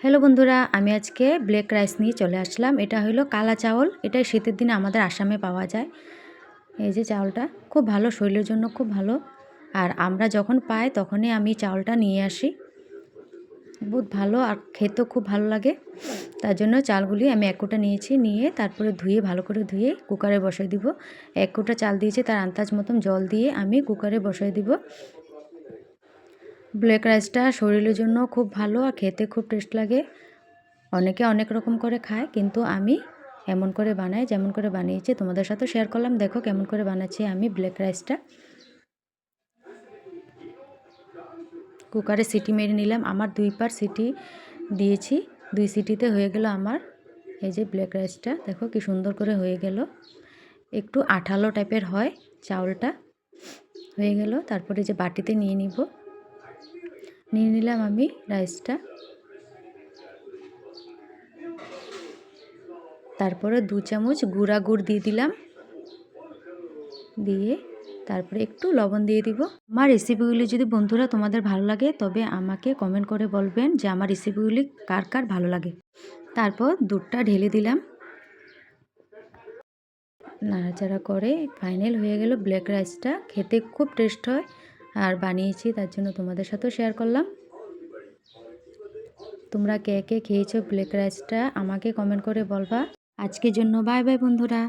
Hello বন্ধুরা, আমি আজকে ব্ল্যাক রাইস নিয়ে চলে আসলাম। এটা হলো কালা চাউল। এটা শীতের দিনে আমাদের আসামে পাওয়া যায়। এই যে চাউলটা খুব ভালো, শরীরের জন্য খুব ভালো। আর আমরা যখন পাই তখনই আমি চাউলটা নিয়ে আসি। বহুত ভালো আর খেতেও খুব ভালো লাগে। তার জন্য চালগুলি আমি 1 কোটা নিয়েছি, নিয়ে তারপরে ধুয়ে ভালো করে ধুয়ে কুকারে বসাই দিব। 1 কোটা চাল দিয়েছি, তার আন্দাজ মতন জল দিয়ে আমি কুকারে বসাই দিব। ব্ল্যাক রাইসটা শরীরের জন্য খুব ভালো আর খেতে খুব টেস্ট লাগে। অনেকে অনেক রকম করে খায়, কিন্তু আমি এমন করে বানাই, যেমন করে বানিয়েছি তোমাদের সাথে শেয়ার করলাম। দেখো কেমন করে বানাচ্ছি আমি ব্ল্যাক রাইসটা। কুকারে সিটি মেরে নিলাম, আমার 2 বার সিটি দিয়েছি, 2 সিটিতে হয়ে গেল আমার এই যে ব্ল্যাক রাইসটা। দেখো কি সুন্দর করে হয়ে গেল, একটু আঠালো টাইপের হয় চাউলটা। হয়ে গেল, তারপরে যে বাটিতে নিয়ে নিলাম আমি রাইসটা। তারপরে 2 চামচ গুঁড়া গুড় দিয়ে দিলাম, দিয়ে তারপরে একটু লবণ দিয়ে দিব। আমার রেসিপিগুলি যদি বন্ধুরা তোমাদের ভালো লাগে তবে আমাকে কমেন্ট করে বলবেন যে আমার রেসিপিগুলি কার কার ভালো লাগে। তারপর দুধটা ঢেলে দিলাম, নাড়াচাড়া করে ফাইনাল হয়ে গেল ব্ল্যাক রাইসটা। খেতে খুব টেস্ট হয় আর বানিয়েছি তার জন্য তোমাদের সাথেও শেয়ার করলাম। তোমরা কে কে খেয়েছো ব্ল্যাক রাইসটা আমাকে কমেন্ট করে বলবা। আজকের জন্য বাই বাই বন্ধুরা।